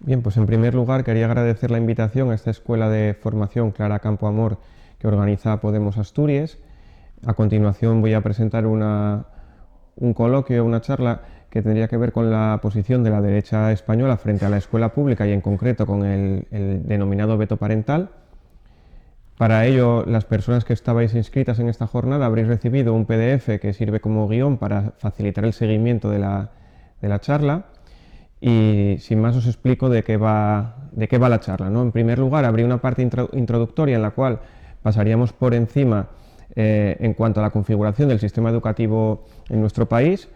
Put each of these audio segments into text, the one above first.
Bien, pues en primer lugar quería agradecer la invitación a esta escuela de formación Clara Campoamor que organiza Podemos Asturias. A continuación voy a presentar un coloquio, una charla que tendría que ver con la posición de la derecha española frente a la escuela pública y en concreto con el denominado veto parental. Para ello, las personas que estabais inscritas en esta jornada habréis recibido un PDF que sirve como guión para facilitar el seguimiento de la charla. Y sin más os explico de qué va la charla, ¿no? En primer lugar, habría una parte introductoria en la cual pasaríamos por encima en cuanto a la configuración del sistema educativo en nuestro país,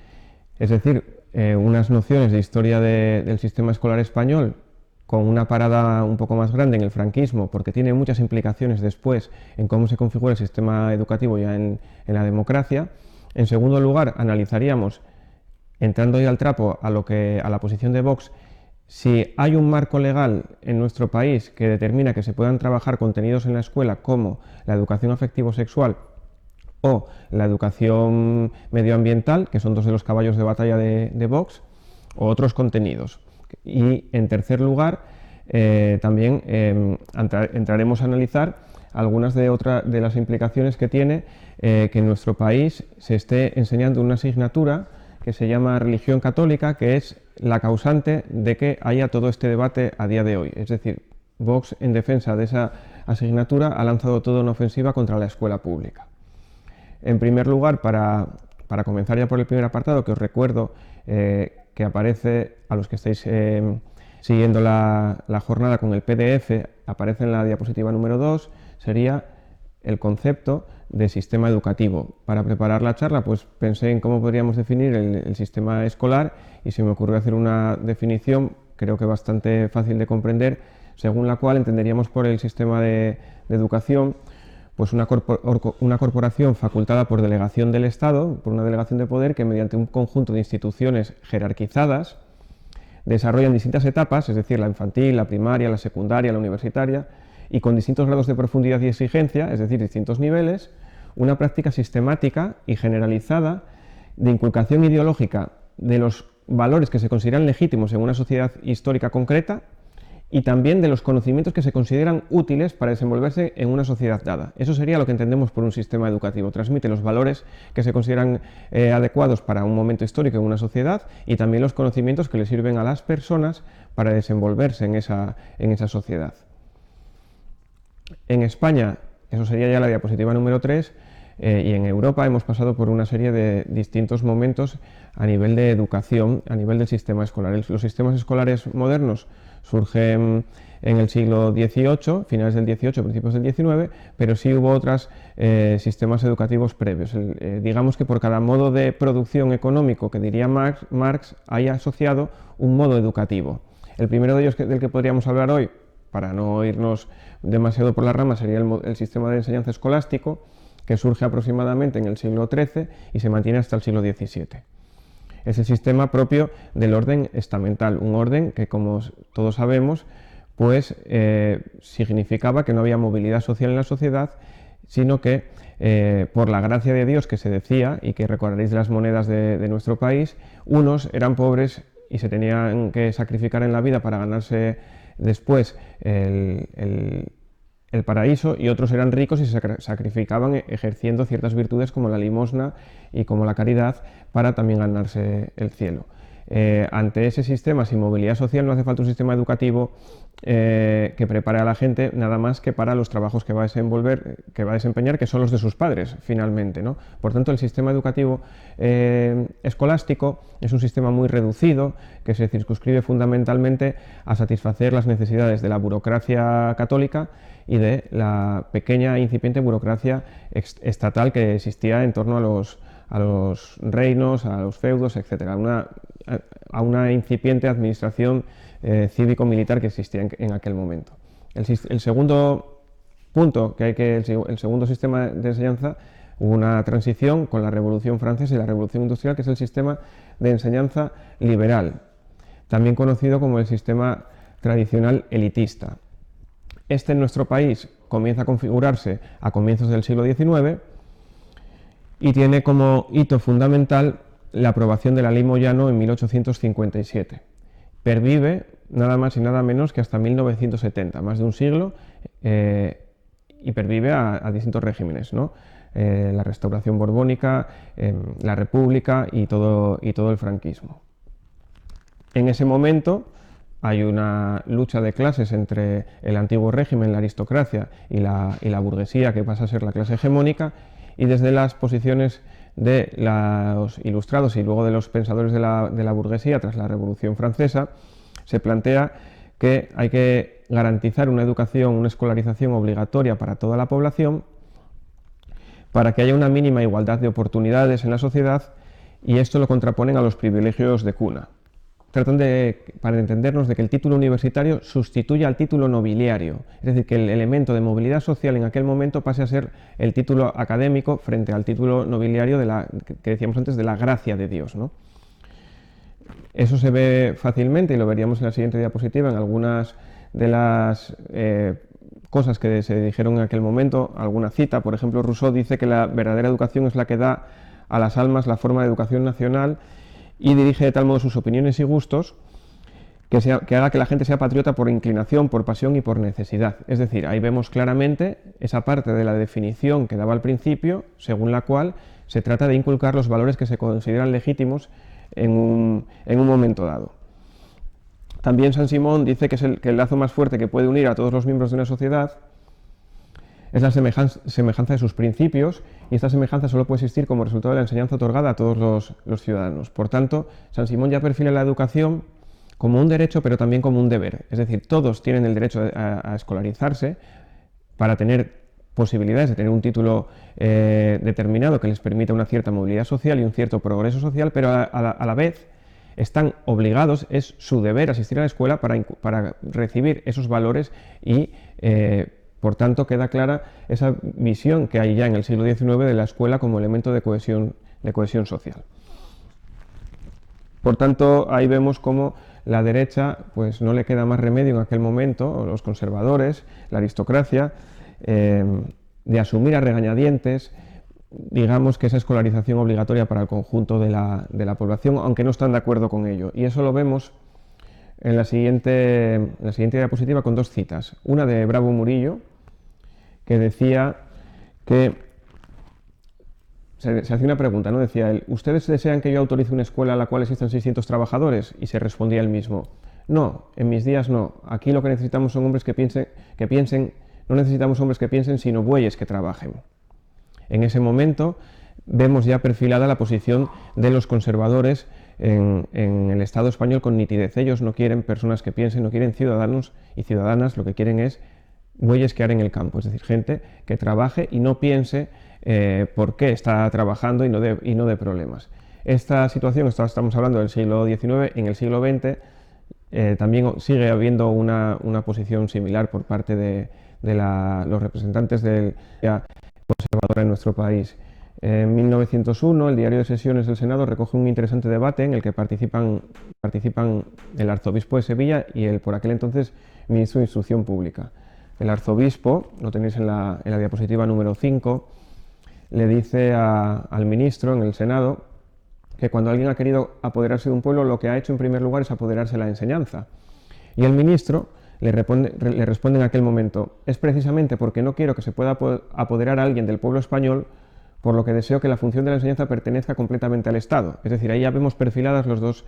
es decir, unas nociones de historia del sistema escolar español con una parada un poco más grande en el franquismo, porque tiene muchas implicaciones después en cómo se configura el sistema educativo ya en la democracia. En segundo lugar, analizaríamos, entrando ya al trapo a la posición de Vox, si hay un marco legal en nuestro país que determina que se puedan trabajar contenidos en la escuela como la educación afectivo-sexual o la educación medioambiental, que son dos de los caballos de batalla de Vox, o otros contenidos. Y en tercer lugar, también entraremos a analizar algunas de las implicaciones que tiene que en nuestro país se esté enseñando una asignatura que se llama religión católica, que es la causante de que haya todo este debate a día de hoy. Es decir, Vox, en defensa de esa asignatura, ha lanzado toda una ofensiva contra la escuela pública. En primer lugar, para comenzar ya por el primer apartado, que os recuerdo que aparece a los que estáis siguiendo la jornada con el PDF, aparece en la diapositiva número 2, sería el concepto de sistema educativo. Para preparar la charla, pues pensé en cómo podríamos definir el sistema escolar y se me ocurrió hacer una definición, creo que bastante fácil de comprender, según la cual entenderíamos por el sistema de educación pues una corporación facultada por delegación del Estado, por una delegación de poder que mediante un conjunto de instituciones jerarquizadas desarrollan distintas etapas, es decir, la infantil, la primaria, la secundaria, la universitaria, y con distintos grados de profundidad y exigencia, es decir, distintos niveles, una práctica sistemática y generalizada de inculcación ideológica de los valores que se consideran legítimos en una sociedad histórica concreta y también de los conocimientos que se consideran útiles para desenvolverse en una sociedad dada. Eso sería lo que entendemos por un sistema educativo. Transmite los valores que se consideran adecuados para un momento histórico en una sociedad y también los conocimientos que le sirven a las personas para desenvolverse en esa sociedad. En España, eso sería ya la diapositiva número 3, y en Europa hemos pasado por una serie de distintos momentos a nivel de educación, a nivel del sistema escolar. Los sistemas escolares modernos surgen en el siglo XVIII, finales del XVIII, principios del XIX, pero sí hubo otros sistemas educativos previos. Digamos que por cada modo de producción económico que diría Marx hay asociado un modo educativo. El primero de ellos del que podríamos hablar hoy, para no irnos demasiado por la rama, sería el sistema de enseñanza escolástico, que surge aproximadamente en el siglo XIII y se mantiene hasta el siglo XVII. Es el sistema propio del orden estamental, un orden que, como todos sabemos, pues significaba que no había movilidad social en la sociedad, sino que por la gracia de Dios, que se decía, y que recordaréis de las monedas de nuestro país, unos eran pobres y se tenían que sacrificar en la vida para ganarse después el paraíso, y otros eran ricos y se sacrificaban ejerciendo ciertas virtudes como la limosna y como la caridad para también ganarse el cielo. Ante ese sistema sin movilidad social no hace falta un sistema educativo que prepare a la gente nada más que para los trabajos que va a desempeñar, que son los de sus padres, finalmente, ¿no? Por tanto, el sistema educativo escolástico es un sistema muy reducido que se circunscribe fundamentalmente a satisfacer las necesidades de la burocracia católica y de la pequeña e incipiente burocracia estatal que existía en torno a los reinos, a los feudos, etc., a una incipiente administración cívico-militar que existía en aquel momento. El segundo punto, el segundo sistema de enseñanza, hubo una transición con la Revolución Francesa y la Revolución Industrial, que es el sistema de enseñanza liberal, también conocido como el sistema tradicional elitista. Este en nuestro país comienza a configurarse a comienzos del siglo XIX y tiene como hito fundamental la aprobación de la Ley Moyano en 1857. pervive nada más y nada menos que hasta 1970, más de un siglo, y pervive a distintos regímenes, ¿no? La Restauración Borbónica, la República y todo el franquismo. En ese momento hay una lucha de clases entre el antiguo régimen, la aristocracia y la burguesía, que pasa a ser la clase hegemónica, y desde las posiciones de los ilustrados y luego de los pensadores de la burguesía tras la Revolución Francesa, se plantea que hay que garantizar una educación, una escolarización obligatoria para toda la población, para que haya una mínima igualdad de oportunidades en la sociedad, y esto lo contraponen a los privilegios de cuna. Tratan para entendernos, de que el título universitario sustituya al título nobiliario, es decir, que el elemento de movilidad social en aquel momento pase a ser el título académico frente al título nobiliario que decíamos antes, de la gracia de Dios, ¿no? Eso se ve fácilmente, y lo veríamos en la siguiente diapositiva, en algunas de las cosas que se dijeron en aquel momento. Alguna cita, por ejemplo, Rousseau dice que la verdadera educación es la que da a las almas la forma de educación nacional, y dirige de tal modo sus opiniones y gustos que haga que la gente sea patriota por inclinación, por pasión y por necesidad. Es decir, ahí vemos claramente esa parte de la definición que daba al principio, según la cual se trata de inculcar los valores que se consideran legítimos en un momento dado. También Saint-Simon dice que el lazo más fuerte que puede unir a todos los miembros de una sociedad es la semejanza de sus principios, y esta semejanza solo puede existir como resultado de la enseñanza otorgada a todos los ciudadanos. Por tanto, Saint-Simon ya perfila la educación como un derecho, pero también como un deber. Es decir, todos tienen el derecho a escolarizarse para tener posibilidades de tener un título determinado que les permita una cierta movilidad social y un cierto progreso social, pero a la vez están obligados, es su deber asistir a la escuela para recibir esos valores, y por tanto queda clara esa visión que hay ya en el siglo XIX de la escuela como elemento de cohesión social. Por tanto, ahí vemos cómo la derecha pues no le queda más remedio en aquel momento, o los conservadores, la aristocracia, de asumir a regañadientes, digamos, que esa escolarización obligatoria para el conjunto de la población, aunque no están de acuerdo con ello. Y eso lo vemos en la siguiente diapositiva con dos citas. Una de Bravo Murillo, que decía que se hacía una pregunta, ¿no? Decía él: ¿ustedes desean que yo autorice una escuela a la cual existan 600 trabajadores? Y se respondía él mismo: no, en mis días no. Aquí lo que necesitamos son hombres que piensen, no necesitamos hombres que piensen, sino bueyes que trabajen. En ese momento vemos ya perfilada la posición de los conservadores en el Estado español con nitidez. Ellos no quieren personas que piensen, no quieren ciudadanos y ciudadanas, lo que quieren es bueyes que aren el campo, es decir, gente que trabaje y no piense por qué está trabajando y no de problemas. Esta situación, estamos hablando del siglo XIX, en el siglo XX también sigue habiendo una posición similar por parte de los representantes de la conservadora en nuestro país. En 1901, el Diario de Sesiones del Senado recoge un interesante debate en el que participan el arzobispo de Sevilla y el por aquel entonces ministro de Instrucción Pública. El arzobispo, lo tenéis en la diapositiva número 5, le dice al ministro en el Senado que cuando alguien ha querido apoderarse de un pueblo, lo que ha hecho en primer lugar es apoderarse de la enseñanza. Y el ministro le responde en aquel momento: es precisamente porque no quiero que se pueda apoderar a alguien del pueblo español, por lo que deseo que la función de la enseñanza pertenezca completamente al Estado. Es decir, ahí ya vemos perfiladas los dos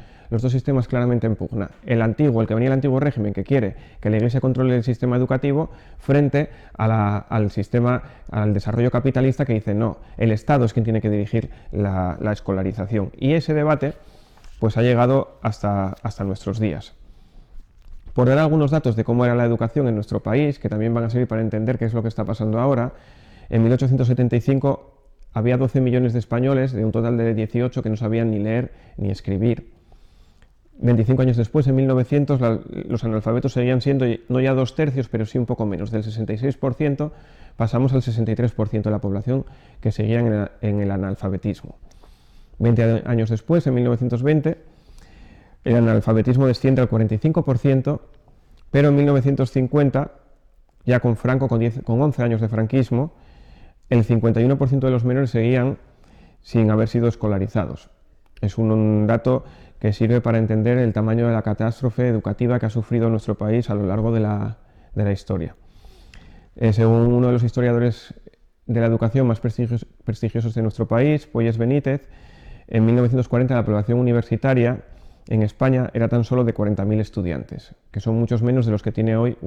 sistemas claramente en pugna. El que venía del antiguo régimen, que quiere que la Iglesia controle el sistema educativo, frente al desarrollo capitalista, que dice: no, el Estado es quien tiene que dirigir la escolarización. Y ese debate pues ha llegado hasta nuestros días. Por dar algunos datos de cómo era la educación en nuestro país, que también van a servir para entender qué es lo que está pasando ahora, en 1875 había 12 millones de españoles, de un total de 18, que no sabían ni leer ni escribir. 25 años después, en 1900, los analfabetos seguían siendo no ya 2/3, pero sí un poco menos. Del 66% pasamos al 63% de la población que seguía en el analfabetismo. 20 años después, en 1920, el analfabetismo desciende al 45%, pero en 1950, ya con Franco, con 11 años de franquismo, el 51% de los menores seguían sin haber sido escolarizados. Es un dato que sirve para entender el tamaño de la catástrofe educativa que ha sufrido nuestro país a lo largo de la historia. Según uno de los historiadores de la educación más prestigiosos de nuestro país, Puelles Benítez, en 1940 la población universitaria en España era tan solo de 40.000 estudiantes, que son muchos menos de los que tiene hoy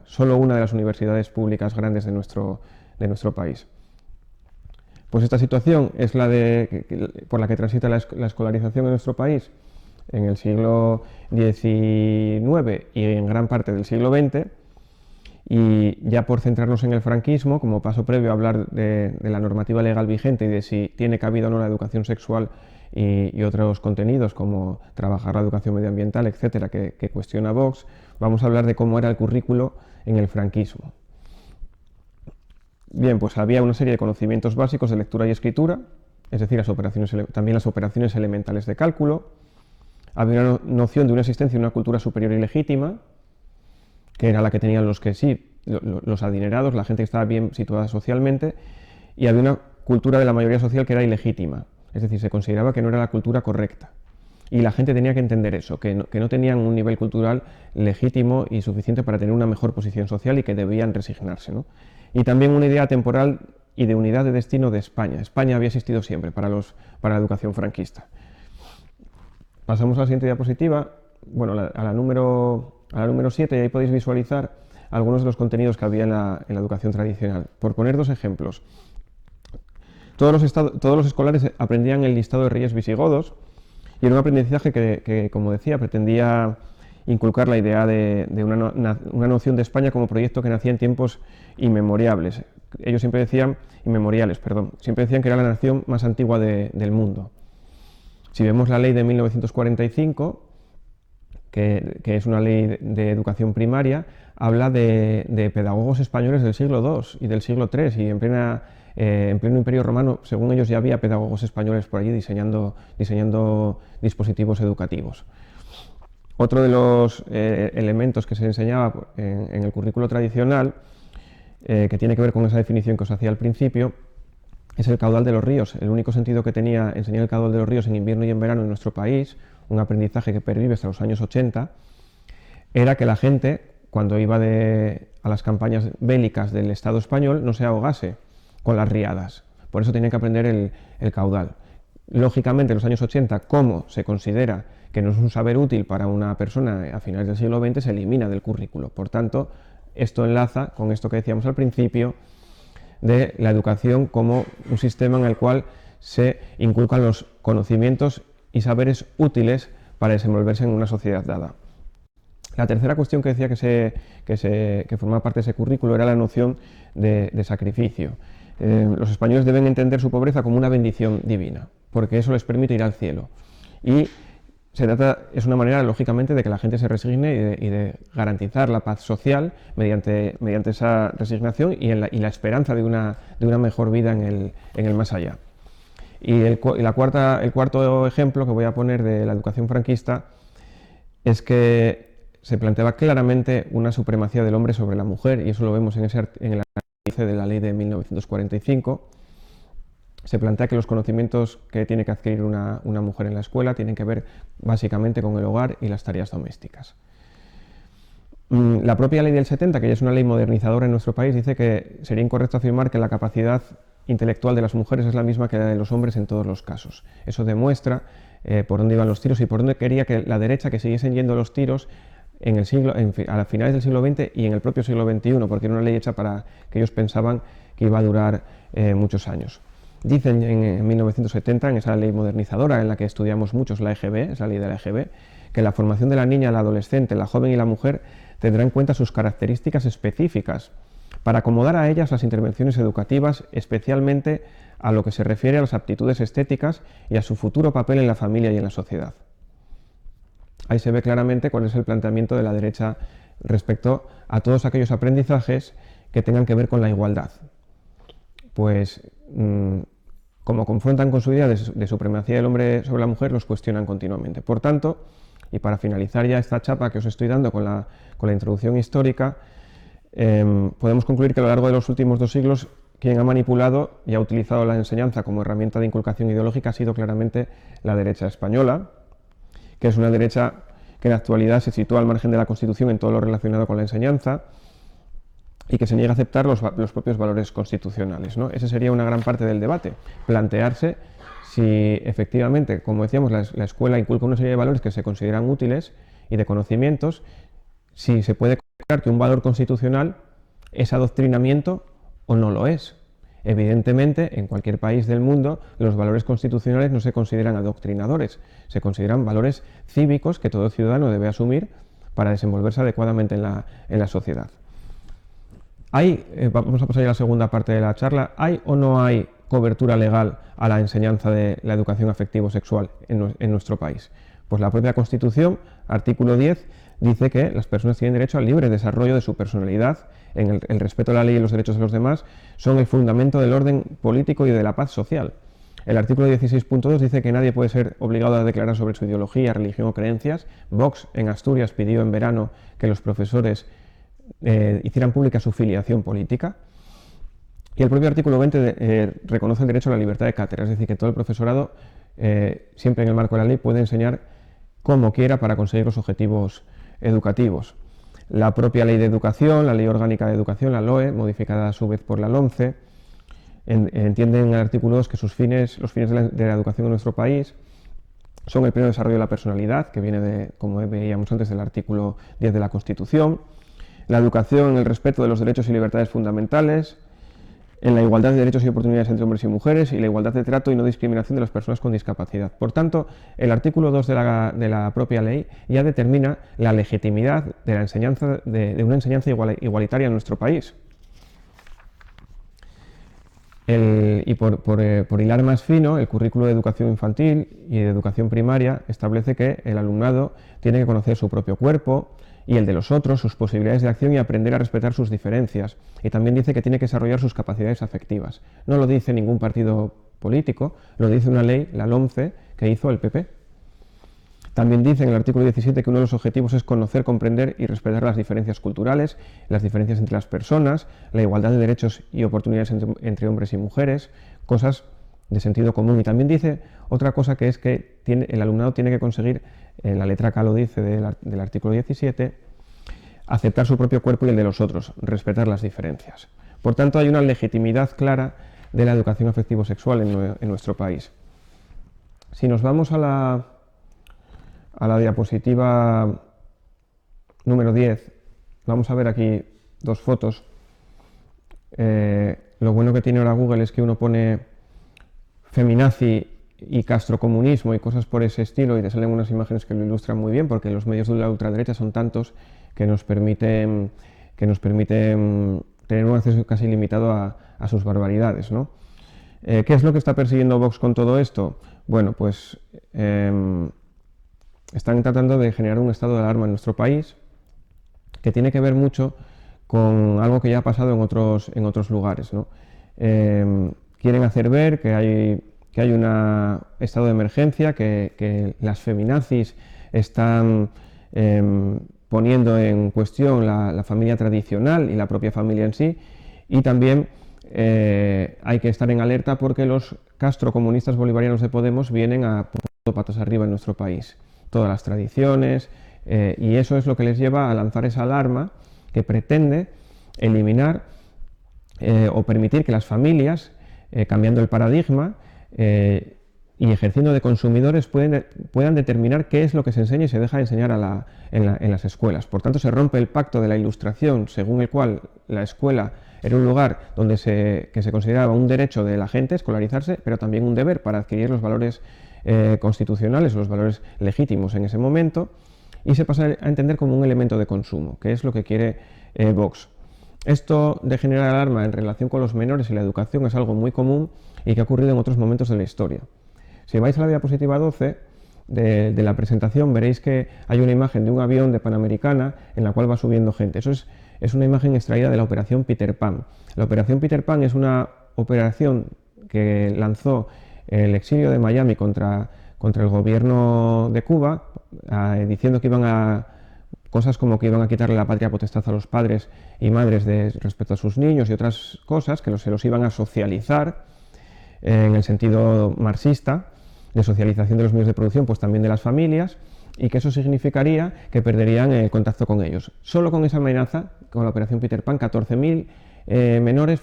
solo una de las universidades públicas grandes de nuestro país. Pues esta situación es por la que transita la escolarización en nuestro país en el siglo XIX y en gran parte del siglo XX. Y ya por centrarnos en el franquismo, como paso previo a hablar de la normativa legal vigente y de si tiene cabida o no la educación sexual y otros contenidos como trabajar la educación medioambiental, etcétera, que cuestiona Vox, vamos a hablar de cómo era el currículo en el franquismo. Bien, pues había una serie de conocimientos básicos de lectura y escritura, es decir, también las operaciones elementales de cálculo. Había una noción de una existencia de una cultura superior y legítima, que era la que tenían los adinerados, la gente que estaba bien situada socialmente, y había una cultura de la mayoría social que era ilegítima, es decir, se consideraba que no era la cultura correcta. Y la gente tenía que entender eso, que no tenían un nivel cultural legítimo y suficiente para tener una mejor posición social y que debían resignarse, ¿no? Y también una idea temporal y de unidad de destino de España. España había existido siempre para la educación franquista. Pasamos a la siguiente diapositiva, bueno, a la número 7, y ahí podéis visualizar algunos de los contenidos que había en la educación tradicional. Por poner dos ejemplos, todos los escolares aprendían el listado de reyes visigodos, y era un aprendizaje que, como decía, pretendía inculcar la idea de una noción de España como proyecto que nacía en tiempos inmemoriales. Ellos siempre decían que era la nación más antigua del mundo. Si vemos la ley de 1945, que es una ley de educación primaria, habla de pedagogos españoles del siglo II y del siglo III, y en pleno Imperio Romano, según ellos, ya había pedagogos españoles por allí diseñando dispositivos educativos. Otro de los elementos que se enseñaba en el currículo tradicional, que tiene que ver con esa definición que os hacía al principio, es el caudal de los ríos. El único sentido que tenía enseñar el caudal de los ríos en invierno y en verano en nuestro país, un aprendizaje que pervive hasta los años 80, era que la gente, cuando iba a las campañas bélicas del Estado español, no se ahogase con las riadas. Por eso tenían que aprender el caudal. Lógicamente, en los años 80, como se considera que no es un saber útil para una persona a finales del siglo XX, se elimina del currículo. Por tanto, esto enlaza con esto que decíamos al principio de la educación como un sistema en el cual se inculcan los conocimientos y saberes útiles para desenvolverse en una sociedad dada. La tercera cuestión que decía que formaba parte de ese currículo era la noción de sacrificio. Los españoles deben entender su pobreza como una bendición divina, porque eso les permite ir al cielo. Y es una manera, lógicamente, de que la gente se resigne y de garantizar la paz social mediante esa resignación y la esperanza de una mejor vida en el más allá. Y el cuarto ejemplo que voy a poner de la educación franquista es que se planteaba claramente una supremacía del hombre sobre la mujer, y eso lo vemos en el artículo de la ley de 1945. Se plantea que los conocimientos que tiene que adquirir una mujer en la escuela tienen que ver básicamente con el hogar y las tareas domésticas. La propia ley del 70, que ya es una ley modernizadora en nuestro país, dice que sería incorrecto afirmar que la capacidad intelectual de las mujeres es la misma que la de los hombres en todos los casos. Eso demuestra por dónde iban los tiros y por dónde quería que la derecha que siguiesen yendo los tiros a finales del siglo XX y en el propio siglo XXI, porque era una ley hecha para que ellos pensaban que iba a durar muchos años. Dicen en 1970, en esa ley modernizadora en la que estudiamos muchos, la EGB, es la ley de la EGB, que la formación de la niña, la adolescente, la joven y la mujer tendrá en cuenta sus características específicas para acomodar a ellas las intervenciones educativas, especialmente a lo que se refiere a las aptitudes estéticas y a su futuro papel en la familia y en la sociedad. Ahí se ve claramente cuál es el planteamiento de la derecha respecto a todos aquellos aprendizajes que tengan que ver con la igualdad. Pues como confrontan con su idea de supremacía del hombre sobre la mujer, los cuestionan continuamente. Por tanto, y para finalizar ya esta chapa que os estoy dando con la introducción histórica, podemos concluir que a lo largo de los últimos 2 siglos quien ha manipulado y ha utilizado la enseñanza como herramienta de inculcación ideológica ha sido claramente la derecha española, que es una derecha que en la actualidad se sitúa al margen de la Constitución en todo lo relacionado con la enseñanza y que se niega a aceptar los propios valores constitucionales, ¿no? Esa sería una gran parte del debate, plantearse si efectivamente, como decíamos, la escuela inculca una serie de valores que se consideran útiles y de conocimientos, si se puede considerar que un valor constitucional es adoctrinamiento o no lo es. Evidentemente, en cualquier país del mundo, los valores constitucionales no se consideran adoctrinadores, se consideran valores cívicos que todo ciudadano debe asumir para desenvolverse adecuadamente en la sociedad. Vamos a pasar ya a la segunda parte de la charla. ¿Hay o no hay cobertura legal a la enseñanza de la educación afectivo-sexual en nuestro país? Pues la propia Constitución, artículo 10, dice que las personas tienen derecho al libre desarrollo de su personalidad, el respeto a la ley y los derechos de los demás son el fundamento del orden político y de la paz social. El artículo 16.2 dice que nadie puede ser obligado a declarar sobre su ideología, religión o creencias. Vox en Asturias pidió en verano que los profesores hicieran pública su filiación política. Y el propio artículo 20 reconoce el derecho a la libertad de cátedra, es decir, que todo el profesorado, siempre en el marco de la ley, puede enseñar como quiera para conseguir los objetivos educativos. La propia Ley de Educación, la Ley Orgánica de Educación, la LOE, modificada a su vez por la LOMCE, entienden en el artículo 2 que los fines de la educación en nuestro país son el pleno desarrollo de la personalidad, que viene, como veíamos antes, del artículo 10 de la Constitución, la educación en el respeto de los derechos y libertades fundamentales, en la igualdad de derechos y oportunidades entre hombres y mujeres y la igualdad de trato y no discriminación de las personas con discapacidad. Por tanto, el artículo 2 de la propia ley ya determina la legitimidad de la enseñanza, de una enseñanza igualitaria en nuestro país. Por hilar más fino, el currículo de educación infantil y de educación primaria establece que el alumnado tiene que conocer su propio cuerpo y el de los otros, sus posibilidades de acción y aprender a respetar sus diferencias. Y también dice que tiene que desarrollar sus capacidades afectivas. No lo dice ningún partido político, lo dice una ley, la LOMCE, que hizo el PP. También dice en el artículo 17 que uno de los objetivos es conocer, comprender y respetar las diferencias culturales, las diferencias entre las personas, la igualdad de derechos y oportunidades entre hombres y mujeres, cosas de sentido común. Y también dice otra cosa, que es que el alumnado tiene que conseguir, la letra K lo dice del artículo 17, aceptar su propio cuerpo y el de los otros, respetar las diferencias. Por tanto, hay una legitimidad clara de la educación afectivo-sexual en nuestro país. Si nos vamos a la diapositiva número 10, vamos a ver aquí dos fotos. Lo bueno que tiene ahora Google es que uno pone feminazi y castrocomunismo y cosas por ese estilo y te salen unas imágenes que lo ilustran muy bien, porque los medios de la ultraderecha son tantos que nos permiten tener un acceso casi ilimitado a sus barbaridades, ¿no? ¿Qué es lo que está persiguiendo Vox con todo esto? Bueno, pues están tratando de generar un estado de alarma en nuestro país que tiene que ver mucho con algo que ya ha pasado en otros lugares, ¿no? Quieren hacer ver que hay un estado de emergencia, que las feminazis están poniendo en cuestión la familia tradicional y la propia familia en sí, y también hay que estar en alerta porque los castrocomunistas bolivarianos de Podemos vienen a patas arriba en nuestro país. Todas las tradiciones, y eso es lo que les lleva a lanzar esa alarma que pretende eliminar o permitir que las familias, cambiando el paradigma y ejerciendo de consumidores, puedan determinar qué es lo que se enseña y se deja de enseñar en las escuelas. Por tanto, se rompe el pacto de la Ilustración, según el cual la escuela era un lugar donde que se consideraba un derecho de la gente escolarizarse, pero también un deber para adquirir los valores constitucionales, los valores legítimos en ese momento, y se pasa a entender como un elemento de consumo, que es lo que quiere Vox. Esto de generar alarma en relación con los menores y la educación es algo muy común y que ha ocurrido en otros momentos de la historia. Si vais a la diapositiva 12 de la presentación, veréis que hay una imagen de un avión de Panamericana en la cual va subiendo gente. Eso es una imagen extraída de la Operación Peter Pan. La Operación Peter Pan es una operación que lanzó el exilio de Miami contra el gobierno de Cuba, diciendo que iban a cosas como que iban a quitarle la patria potestad a los padres y madres respecto a sus niños y otras cosas que se los iban a socializar en el sentido marxista, de socialización de los medios de producción, pues también de las familias, y que eso significaría que perderían el contacto con ellos. Solo con esa amenaza, con la operación Peter Pan, 14.000 menores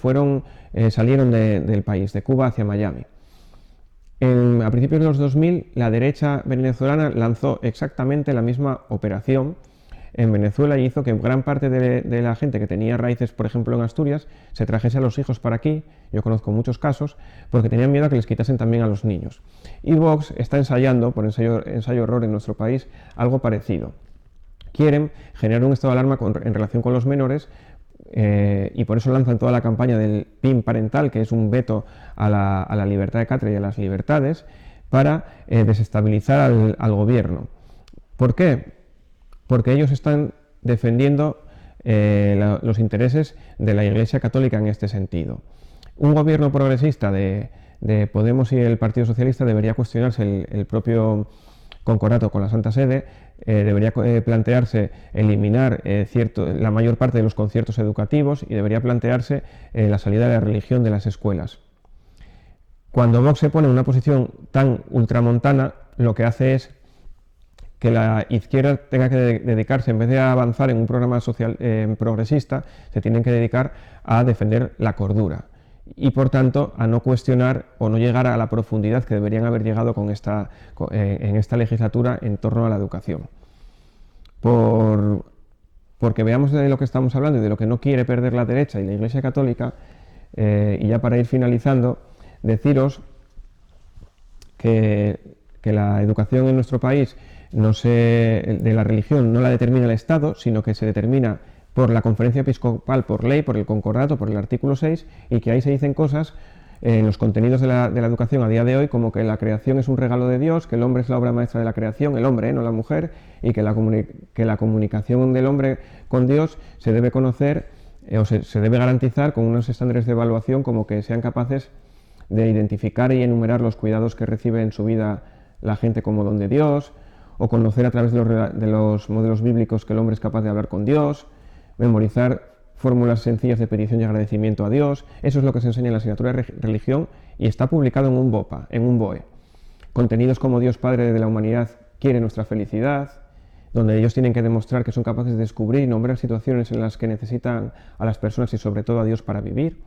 salieron del país, de Cuba hacia Miami. A principios de los 2000, la derecha venezolana lanzó exactamente la misma operación en Venezuela y hizo que gran parte de la gente que tenía raíces, por ejemplo, en Asturias, se trajese a los hijos para aquí. Yo conozco muchos casos, porque tenían miedo a que les quitasen también a los niños. Y Vox está ensayando, por ensayo-error en nuestro país, algo parecido. Quieren generar un estado de alarma en relación con los menores, y por eso lanzan toda la campaña del PIN parental, que es un veto a la libertad de cátedra y a las libertades, para desestabilizar al gobierno. ¿Por qué? Porque ellos están defendiendo los intereses de la Iglesia Católica en este sentido. Un gobierno progresista de Podemos y el Partido Socialista debería cuestionarse el propio concordato con la Santa Sede, debería plantearse eliminar la mayor parte de los conciertos educativos y debería plantearse la salida de la religión de las escuelas. Cuando Vox se pone en una posición tan ultramontana, lo que hace es que la izquierda tenga que dedicarse, en vez de avanzar en un programa social progresista, se tienen que dedicar a defender la cordura y, por tanto, a no cuestionar o no llegar a la profundidad que deberían haber llegado en esta legislatura en torno a la educación. Porque veamos de lo que estamos hablando y de lo que no quiere perder la derecha y la Iglesia Católica, y ya para ir finalizando, deciros que la educación en nuestro país de la religión no la determina el Estado, sino que se determina por la Conferencia Episcopal, por ley, por el concordato, por el artículo 6, y que ahí se dicen cosas en los contenidos de la educación a día de hoy, como que la creación es un regalo de Dios, que el hombre es la obra maestra de la creación, el hombre, no la mujer, y que la comunicación del hombre con Dios se debe conocer o se debe garantizar con unos estándares de evaluación como que sean capaces de identificar y enumerar los cuidados que recibe en su vida la gente como don de Dios, o conocer a través de los modelos bíblicos que el hombre es capaz de hablar con Dios, memorizar fórmulas sencillas de petición y agradecimiento a Dios. Eso es lo que se enseña en la asignatura de religión y está publicado en un BOE. Contenidos como Dios Padre de la humanidad quiere nuestra felicidad, donde ellos tienen que demostrar que son capaces de descubrir y nombrar situaciones en las que necesitan a las personas y sobre todo a Dios para vivir.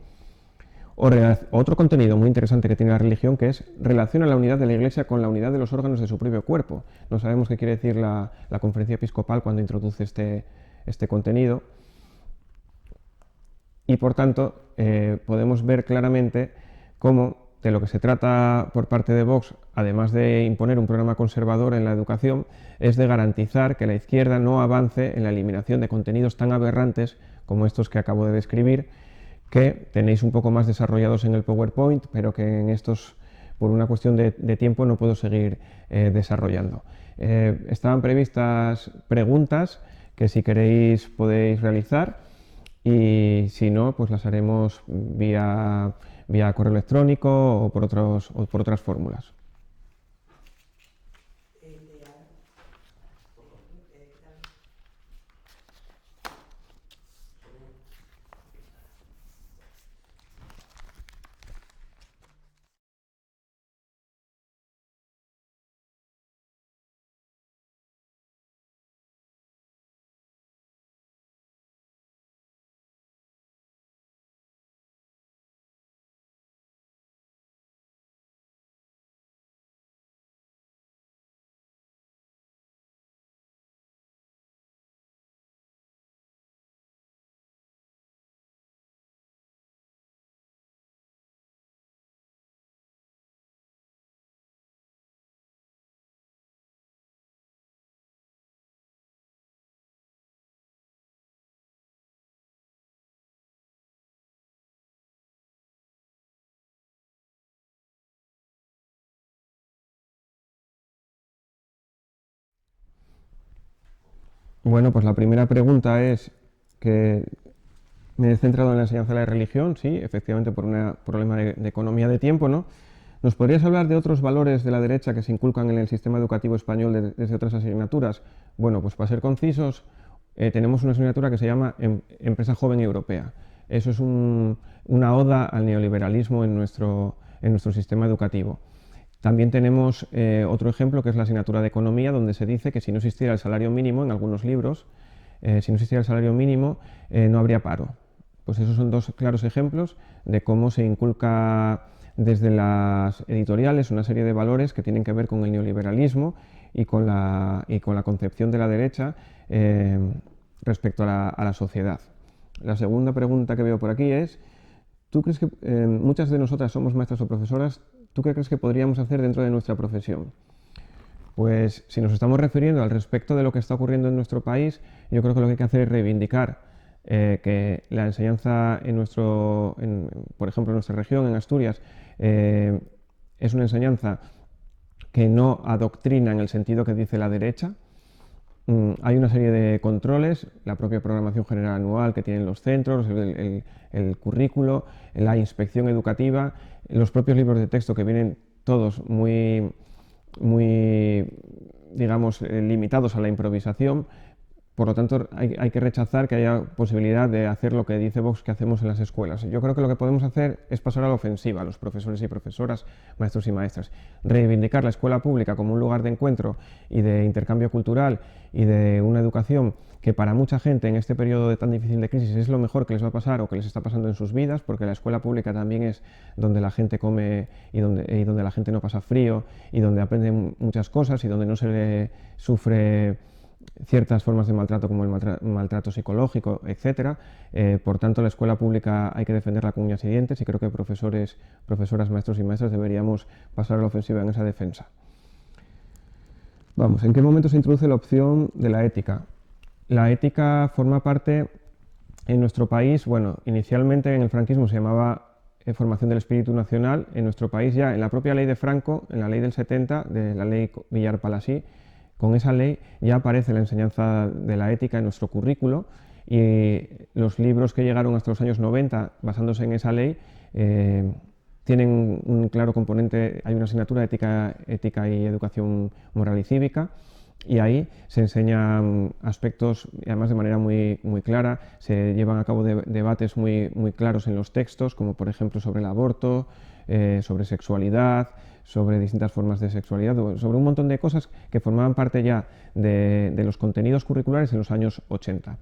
Otro contenido muy interesante que tiene la religión, que es relaciona la unidad de la Iglesia con la unidad de los órganos de su propio cuerpo. No sabemos qué quiere decir la Conferencia Episcopal cuando introduce este contenido. Y por tanto, podemos ver claramente cómo de lo que se trata por parte de Vox, además de imponer un programa conservador en la educación, es de garantizar que la izquierda no avance en la eliminación de contenidos tan aberrantes como estos que acabo de describir, que tenéis un poco más desarrollados en el PowerPoint, pero que en estos, por una cuestión de tiempo, no puedo seguir desarrollando. Estaban previstas preguntas que, si queréis, podéis realizar, y si no, pues las haremos vía correo electrónico o por otras fórmulas. Bueno, pues la primera pregunta es que me he centrado en la enseñanza de la religión, sí, efectivamente por un problema de economía de tiempo, ¿no? ¿Nos podrías hablar de otros valores de la derecha que se inculcan en el sistema educativo español desde otras asignaturas? Bueno, pues para ser concisos, tenemos una asignatura que se llama Empresa Joven Europea. Eso es una oda al neoliberalismo en nuestro sistema educativo. También tenemos otro ejemplo que es la asignatura de Economía, donde se dice que si no existiera el salario mínimo, en algunos libros, si no existiera el salario mínimo, no habría paro. Pues esos son dos claros ejemplos de cómo se inculca desde las editoriales una serie de valores que tienen que ver con el neoliberalismo y con la concepción de la derecha respecto a la sociedad. La segunda pregunta que veo por aquí es, ¿tú crees que muchas de nosotras somos maestras o profesoras? ¿Tú qué crees que podríamos hacer dentro de nuestra profesión? Pues si nos estamos refiriendo al respecto de lo que está ocurriendo en nuestro país, yo creo que lo que hay que hacer es reivindicar que la enseñanza por ejemplo, en nuestra región, en Asturias, es una enseñanza que no adoctrina en el sentido que dice la derecha. Hay una serie de controles, la propia programación general anual que tienen los centros, el currículo, la inspección educativa, los propios libros de texto que vienen todos muy digamos, limitados a la improvisación. Por lo tanto, hay que rechazar que haya posibilidad de hacer lo que dice Vox que hacemos en las escuelas. Yo creo que lo que podemos hacer es pasar a la ofensiva, los profesores y profesoras, maestros y maestras. Reivindicar la escuela pública como un lugar de encuentro y de intercambio cultural y de una educación que para mucha gente en este periodo tan difícil de crisis es lo mejor que les va a pasar o que les está pasando en sus vidas, porque la escuela pública también es donde la gente come y donde la gente no pasa frío y donde aprende muchas cosas y donde no se le sufre ciertas formas de maltrato como el maltrato psicológico, etc. Por tanto, la escuela pública hay que defenderla con uñas y dientes y creo que profesores, profesoras, maestros y maestras deberíamos pasar a la ofensiva en esa defensa. Vamos, ¿en qué momento se introduce la opción de la ética? La ética forma parte en nuestro país, bueno, inicialmente en el franquismo se llamaba formación del espíritu nacional. En nuestro país ya, en la propia ley de Franco, en la ley del 70, de la ley Villar-Palasí, con esa ley ya aparece la enseñanza de la ética en nuestro currículo y los libros que llegaron hasta los años 90 basándose en esa ley tienen un claro componente, hay una asignatura de ética y educación moral y cívica y ahí se enseñan aspectos, y además de manera muy clara, se llevan a cabo debates muy claros en los textos, como por ejemplo sobre el aborto, sobre sexualidad, sobre distintas formas de sexualidad, sobre un montón de cosas que formaban parte ya de los contenidos curriculares en los años 80.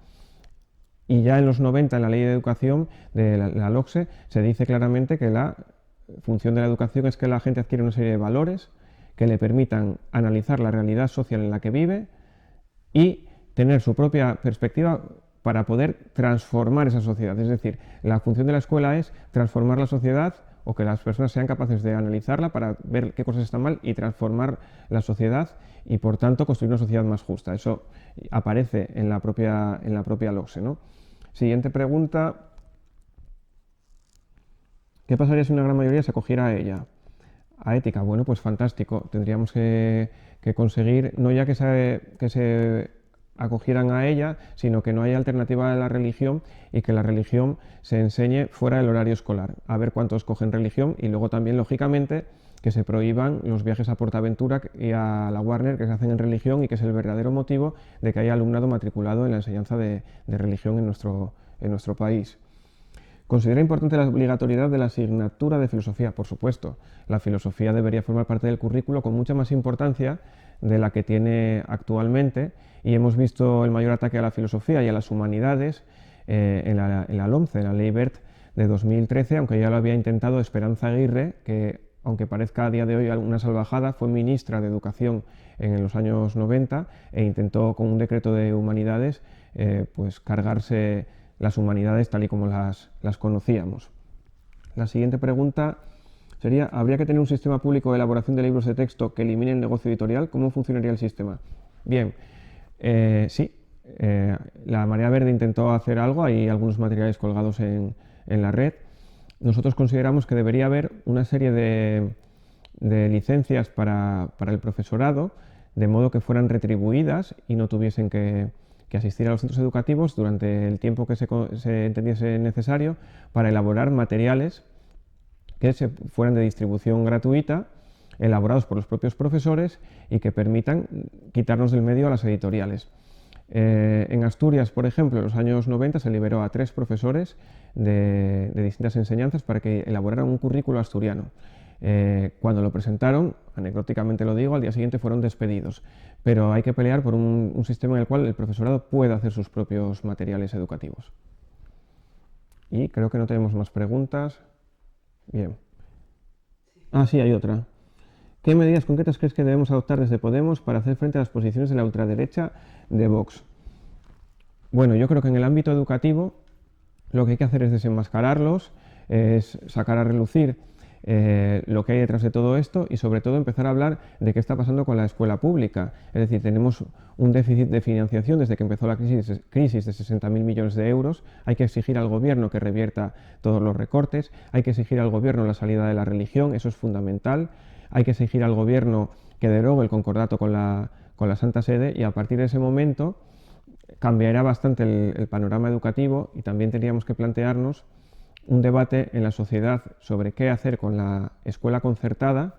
Y ya en los 90, en la Ley de Educación de la LOCSE, se dice claramente que la función de la educación es que la gente adquiere una serie de valores que le permitan analizar la realidad social en la que vive y tener su propia perspectiva para poder transformar esa sociedad. Es decir, la función de la escuela es transformar la sociedad o que las personas sean capaces de analizarla para ver qué cosas están mal y transformar la sociedad y, por tanto, construir una sociedad más justa. Eso aparece en la propia LOCSE, ¿no? Siguiente pregunta. ¿Qué pasaría si una gran mayoría se acogiera a ella? A ética, bueno, pues fantástico. Tendríamos que conseguir, no ya que se acogieran a ella, sino que no haya alternativa a la religión y que la religión se enseñe fuera del horario escolar. A ver cuántos cogen religión y luego también, lógicamente, que se prohíban los viajes a Portaventura y a la Warner que se hacen en religión y que es el verdadero motivo de que haya alumnado matriculado en la enseñanza de religión en nuestro país. ¿Considera importante la obligatoriedad de la asignatura de filosofía? Por supuesto, la filosofía debería formar parte del currículo con mucha más importancia de la que tiene actualmente y hemos visto el mayor ataque a la filosofía y a las humanidades en la LOMCE, en la Ley Wert de 2013, aunque ya lo había intentado Esperanza Aguirre, que aunque parezca a día de hoy una salvajada, fue ministra de Educación en los años 90 e intentó con un decreto de humanidades pues cargarse las humanidades tal y como las conocíamos. La siguiente pregunta sería, ¿habría que tener un sistema público de elaboración de libros de texto que elimine el negocio editorial? ¿Cómo funcionaría el sistema? Bien, sí, la Marea Verde intentó hacer algo, hay algunos materiales colgados en la red. Nosotros consideramos que debería haber una serie de licencias para el profesorado, de modo que fueran retribuidas y no tuviesen que asistir a los centros educativos durante el tiempo que se entendiese necesario para elaborar materiales que fueran de distribución gratuita, elaborados por los propios profesores y que permitan quitarnos del medio a las editoriales. En Asturias, por ejemplo, en los años 90 se liberó a 3 profesores de distintas enseñanzas para que elaboraran un currículo asturiano. Cuando lo presentaron, anecdóticamente lo digo, al día siguiente fueron despedidos. Pero hay que pelear por un sistema en el cual el profesorado pueda hacer sus propios materiales educativos. Y creo que no tenemos más preguntas. Bien. Ah, sí, hay otra. ¿Qué medidas concretas crees que debemos adoptar desde Podemos para hacer frente a las posiciones de la ultraderecha de Vox? Bueno, yo creo que en el ámbito educativo lo que hay que hacer es desenmascararlos, es sacar a relucir lo que hay detrás de todo esto y sobre todo empezar a hablar de qué está pasando con la escuela pública. Es decir, tenemos un déficit de financiación desde que empezó la crisis de 60.000 millones de euros. Hay que exigir al gobierno que revierta todos los recortes, hay que exigir al gobierno la salida de la religión, eso es fundamental. Hay que exigir al gobierno que derogue el concordato con la Santa Sede y a partir de ese momento cambiará bastante el panorama educativo y también tendríamos que plantearnos un debate en la sociedad sobre qué hacer con la escuela concertada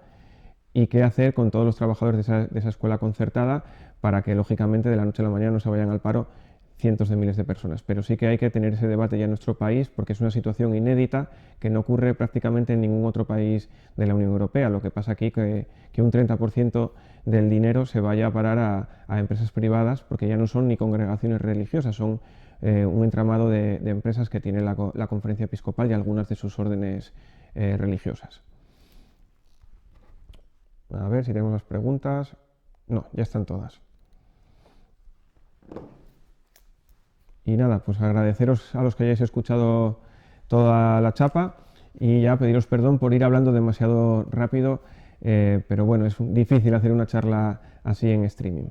y qué hacer con todos los trabajadores de esa escuela concertada para que, lógicamente, de la noche a la mañana no se vayan al paro cientos de miles de personas. Pero sí que hay que tener ese debate ya en nuestro país porque es una situación inédita que no ocurre prácticamente en ningún otro país de la Unión Europea. Lo que pasa aquí es que un 30% del dinero se vaya a parar a empresas privadas porque ya no son ni congregaciones religiosas, son un entramado de empresas que tiene la Conferencia Episcopal y algunas de sus órdenes religiosas. A ver si tenemos más preguntas. No, ya están todas. Y nada, pues agradeceros a los que hayáis escuchado toda la chapa y ya pediros perdón por ir hablando demasiado rápido, pero bueno, es difícil hacer una charla así en streaming.